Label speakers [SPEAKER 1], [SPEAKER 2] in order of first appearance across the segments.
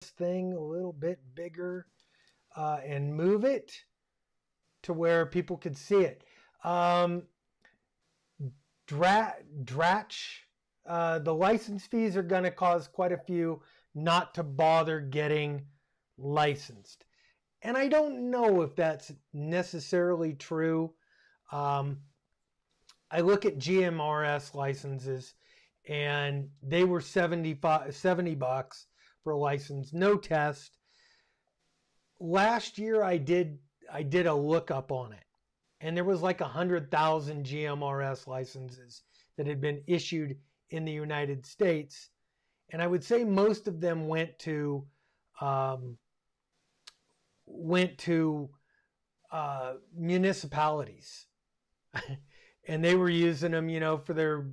[SPEAKER 1] thing a little bit bigger and move it to where people could see it. Dratch, the license fees are going to cause quite a few not to bother getting licensed. And I don't know if that's necessarily true. I look at GMRS licenses and they were $70 for a license, no test. Last year I did a lookup on it, and there was like 100,000 GMRS licenses that had been issued in the United States, and I would say most of them went to municipalities, and they were using them, for their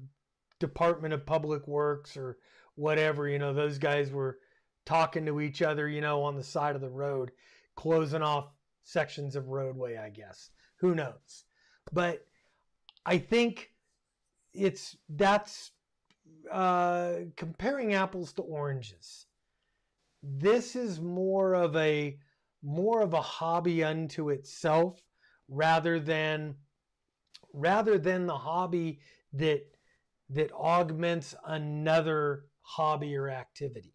[SPEAKER 1] Department of Public Works or whatever. Those guys were talking to each other, on the side of the road, closing off sections of roadway, I guess. Who knows? But I think that's comparing apples to oranges. This is more of a hobby unto itself rather than the hobby that augments another hobby or activity.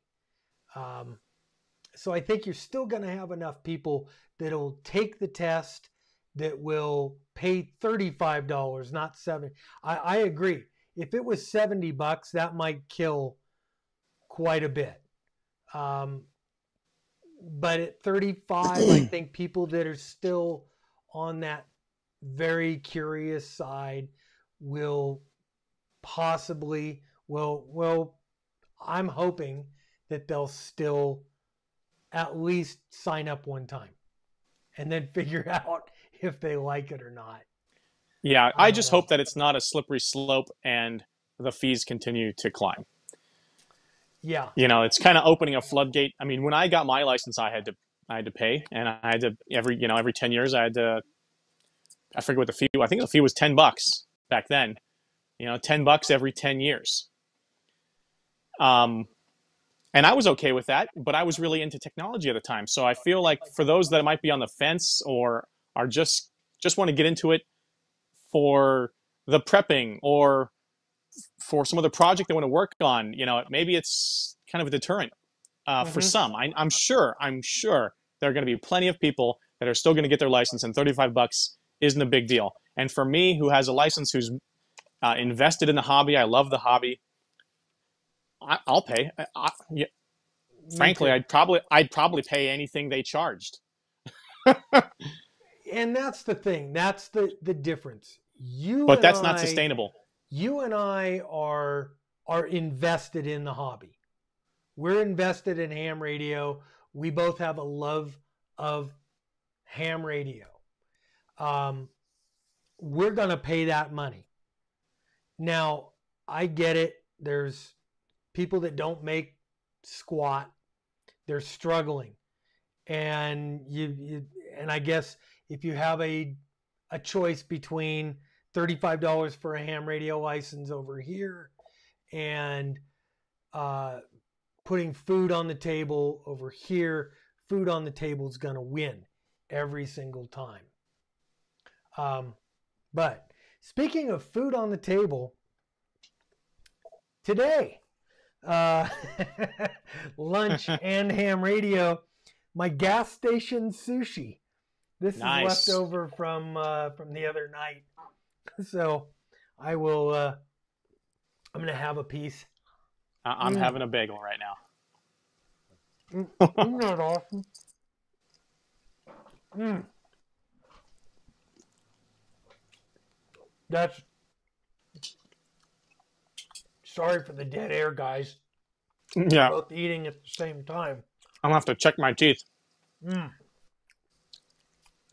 [SPEAKER 1] So I think you're still going to have enough people that'll take the test, that will pay $35, not $70. I agree. If it was $70, that might kill quite a bit. But at 35, I think people that are still on that very curious side will possibly, I'm hoping that they'll still at least sign up one time and then figure out if they like it or not.
[SPEAKER 2] Yeah, I just hope that it's not a slippery slope and the fees continue to climb.
[SPEAKER 1] Yeah.
[SPEAKER 2] It's kind of opening a floodgate. I mean, when I got my license, I had to pay, and I had to every 10 years I forget what the fee was. I think the fee was $10 back then. $10 every 10 years. And I was okay with that, but I was really into technology at the time. So I feel like for those that might be on the fence or are just want to get into it for the prepping or for some other project they want to work on, maybe it's kind of a deterrent for some. I'm sure there are going to be plenty of people that are still going to get their license, and $35 isn't a big deal. And for me, who has a license, who's invested in the hobby, I love the hobby, I'll pay. Frankly, I'd probably pay anything they charged.
[SPEAKER 1] And that's the thing. That's the difference.
[SPEAKER 2] But that's not sustainable.
[SPEAKER 1] You and I are invested in the hobby. We're invested in ham radio. We both have a love of ham radio. We're going to pay that money. Now, I get it. There's people that don't make squat. They're struggling. And and I guess if you have a choice between $35 for a ham radio license over here and putting food on the table over here, food on the table is going to win every single time. But speaking of food on the table, today, lunch and ham radio, my gas station sushi. This is left over from the other night. So I will, I'm going to have a piece.
[SPEAKER 2] I'm having a bagel right now.
[SPEAKER 1] Isn't that awesome? That's, sorry for the dead air, guys.
[SPEAKER 2] Yeah.
[SPEAKER 1] We're both eating at the same time.
[SPEAKER 2] I'm going to have to check my teeth.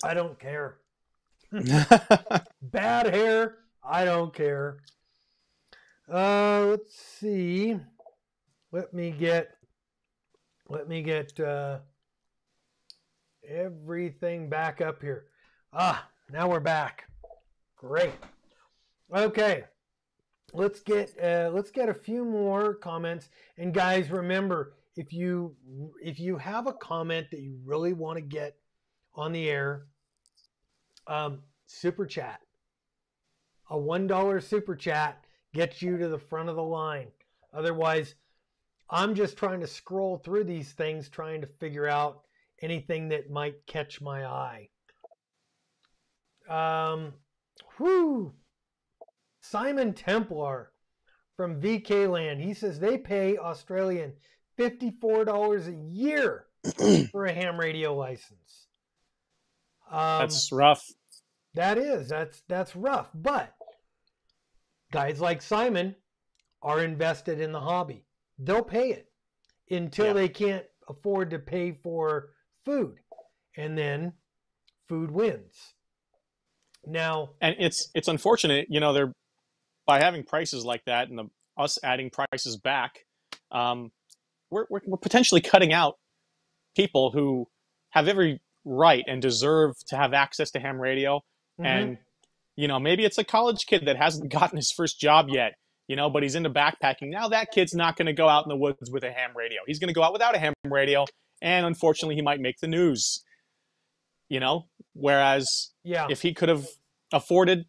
[SPEAKER 1] I don't care. Bad hair, I don't care. Let's see. Let me get everything back up here. Now we're back. Great. Okay. Let's get a few more comments. And guys, remember, if you have a comment that you really want to get on the air, super chat. A $1 super chat gets you to the front of the line. Otherwise, I'm just trying to scroll through these things, trying to figure out anything that might catch my eye. Simon Templar from VK Land. He says they pay Australian $54 a year for a ham radio license.
[SPEAKER 2] That's rough.
[SPEAKER 1] That's rough. But guys like Simon are invested in the hobby. They'll pay it until they can't afford to pay for food. And then food wins. Now,
[SPEAKER 2] and it's unfortunate, you know, they're by having prices like that and us adding prices back, we're potentially cutting out people who have every right and deserve to have access to ham radio. Mm-hmm. And, you know, maybe it's a college kid that hasn't gotten his first job yet, you know, but he's into backpacking. Now that kid's not going to go out in the woods with a ham radio. He's going to go out without a ham radio. And unfortunately, he might make the news, you know, whereas if he could have afforded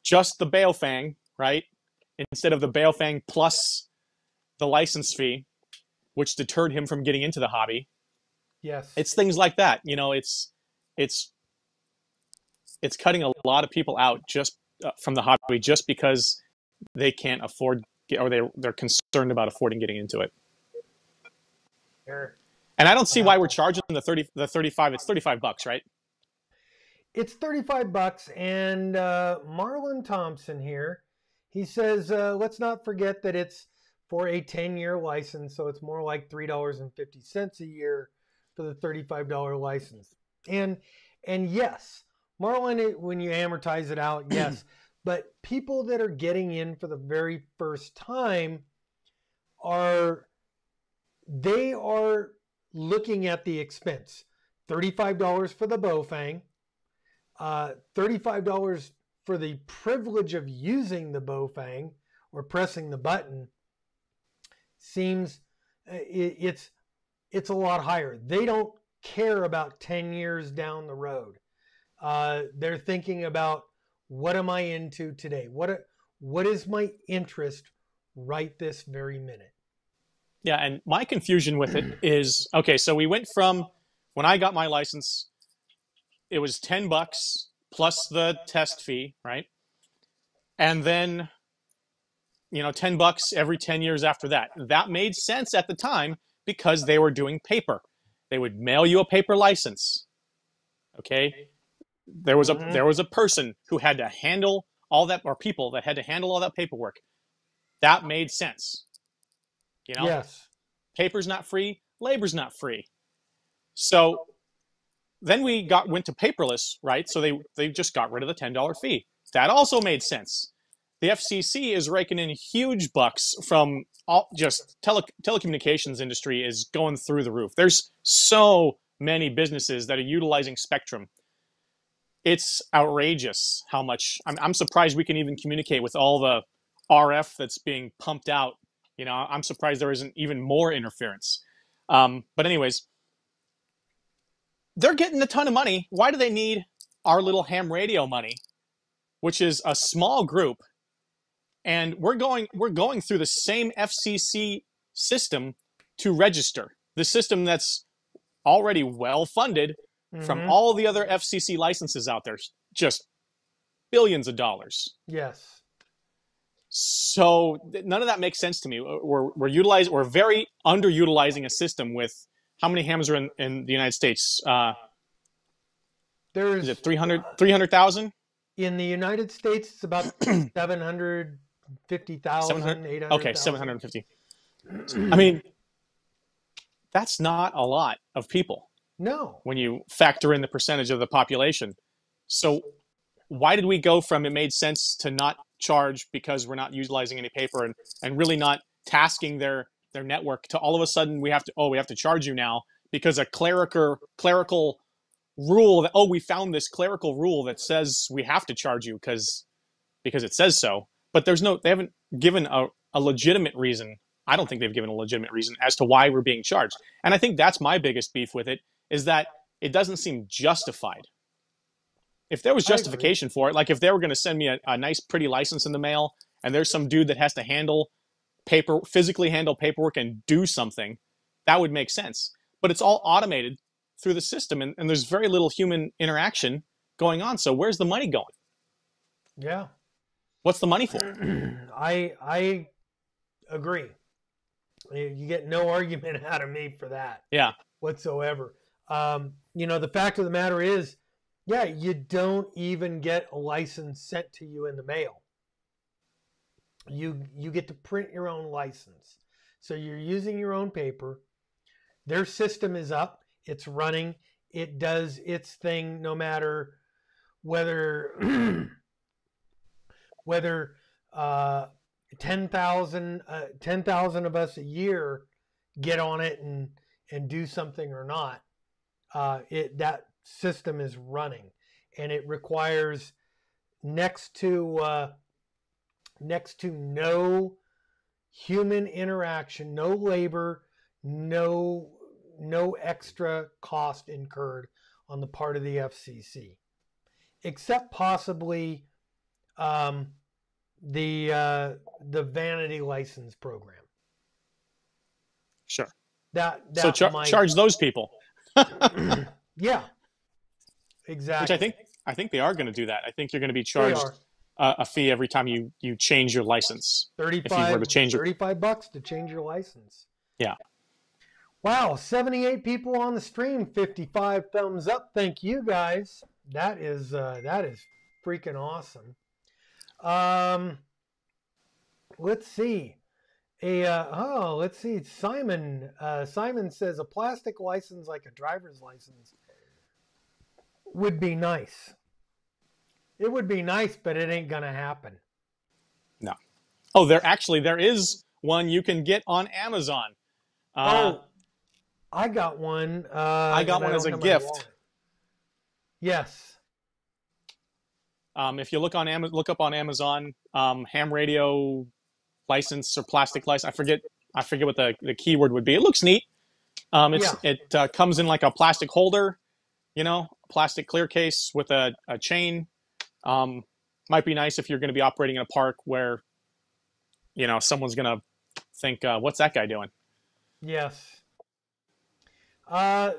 [SPEAKER 2] just the Baofeng, right, instead of the Baofeng plus the license fee, which deterred him from getting into the hobby.
[SPEAKER 1] Yes.
[SPEAKER 2] It's things like that. You know, it's cutting a lot of people out just from the hobby just because they can't afford, or they're concerned about affording getting into it.
[SPEAKER 1] Sure.
[SPEAKER 2] And I don't see why we're charging the 35. It's $35, right?
[SPEAKER 1] It's $35. And Marlon Thompson here, he says, let's not forget that it's for a 10-year license. So it's more like $3.50 a year for the $35 license. And yes, Marlon, when you amortize it out, yes. But people that are getting in for the very first time are looking at the expense. $35 for the Baofeng, $35 for the privilege of using the Baofeng or pressing the button. Seems it's a lot higher. They don't care about 10 years down the road. They're thinking about, what am I into today? What is my interest right this very minute?
[SPEAKER 2] Yeah, and my confusion with it is, okay, so we went from, when I got my license, it was $10 plus the test fee, right? And then, you know, $10 every 10 years after that. That made sense at the time because they were doing paper. They would mail you a paper license, okay? There was a person who had to handle all that, or people that had to handle all that paperwork. That made sense. You know?
[SPEAKER 1] Yes.
[SPEAKER 2] Paper's not free, labor's not free. So then we went to paperless, right? So they just got rid of the $10 fee. That also made sense. The FCC is raking in huge bucks from telecommunications industry is going through the roof. There's so many businesses that are utilizing Spectrum. It's outrageous how much. I'm surprised we can even communicate with all the RF that's being pumped out. You know, I'm surprised there isn't even more interference. But anyways, they're getting a ton of money. Why do they need our little ham radio money, which is a small group? And we're going through the same FCC system to register. The system that's already well funded from all the other FCC licenses out there, just billions of dollars.
[SPEAKER 1] Yes.
[SPEAKER 2] So none of that makes sense to me. We're very underutilizing a system with how many hams are in the United States? Is it 300,000?
[SPEAKER 1] In the United States, it's about 750,000, 800,000.
[SPEAKER 2] Okay, 750. I mean, that's not a lot of people.
[SPEAKER 1] No.
[SPEAKER 2] When you factor in the percentage of the population. So why did we go from it made sense to not charge because we're not utilizing any paper and really not tasking their network to all of a sudden we have to charge you now because a clerical rule that, we found this clerical rule that says we have to charge you because it says so. But they haven't given a legitimate reason, I don't think they've given a legitimate reason as to why we're being charged. And I think that's my biggest beef with it, is that it doesn't seem justified. If there was justification for it, like if they were going to send me a nice, pretty license in the mail, and there's some dude that has to physically handle paperwork and do something, that would make sense. But it's all automated through the system, and there's very little human interaction going on. So where's the money going?
[SPEAKER 1] Yeah.
[SPEAKER 2] What's the money for?
[SPEAKER 1] I agree. You get no argument out of me for that.
[SPEAKER 2] Yeah.
[SPEAKER 1] Whatsoever. The fact of the matter is, yeah, you don't even get a license sent to you in the mail. You get to print your own license. So you're using your own paper. Their system is up. It's running. It does its thing no matter whether 10,000 of us a year get on it and do something or not. That system is running, and it requires next to no human interaction, no labor, no extra cost incurred on the part of the FCC, except possibly the vanity license program.
[SPEAKER 2] Sure.
[SPEAKER 1] That
[SPEAKER 2] so charge those people.
[SPEAKER 1] Yeah, exactly.
[SPEAKER 2] Which I think they are going to do that. I think you're going to be charged a fee every time you change your license.
[SPEAKER 1] $35 to change your license.
[SPEAKER 2] Yeah.
[SPEAKER 1] Wow, 78 people on the stream, 55 thumbs up. Thank you guys. That is freaking awesome. Let's see. Let's see. Simon says a plastic license like a driver's license would be nice. It would be nice, but it ain't gonna happen.
[SPEAKER 2] No. Oh, there is one you can get on Amazon.
[SPEAKER 1] I got one.
[SPEAKER 2] I got one as a gift.
[SPEAKER 1] Yes.
[SPEAKER 2] If you look up on Amazon, ham radio license or plastic license. I forget what the keyword would be. It looks neat. It comes in like a plastic holder, plastic clear case with a chain. Might be nice if you're going to be operating in a park where, someone's going to think, what's that guy doing?
[SPEAKER 1] Yes.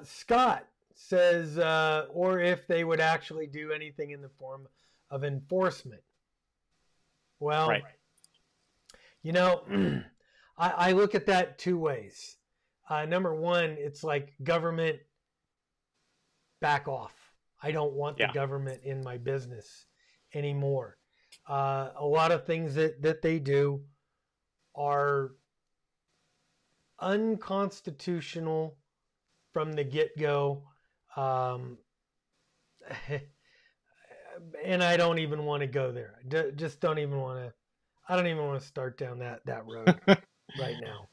[SPEAKER 1] Scott says, or if they would actually do anything in the form of enforcement. Well,
[SPEAKER 2] right.
[SPEAKER 1] I look at that two ways. Number one, it's like government, back off. I don't want the government in my business anymore. A lot of things that they do are unconstitutional from the get-go. And I don't even want to go there. Just don't even want to. I don't even want to start down that road right now.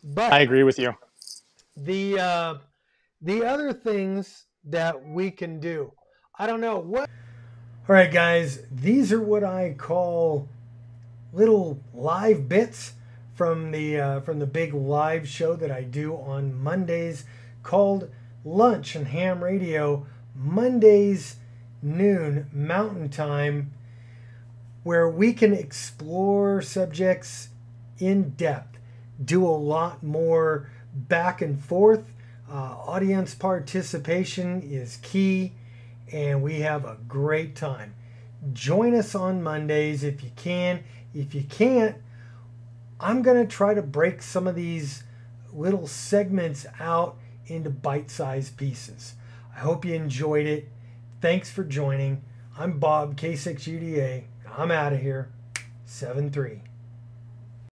[SPEAKER 1] But
[SPEAKER 2] I agree with you.
[SPEAKER 1] The other things that we can do, I don't know what. All right, guys, these are what I call little live bits from the big live show that I do on Mondays called Lunch and Ham Radio, Mondays noon Mountain Time, where we can explore subjects in depth, do a lot more back and forth. Audience participation is key, and we have a great time. Join us on Mondays if you can. If you can't, I'm going to try to break some of these little segments out into bite-sized pieces. I hope you enjoyed it. Thanks for joining. I'm Bob, K6UDA. I'm out of here. 7-3.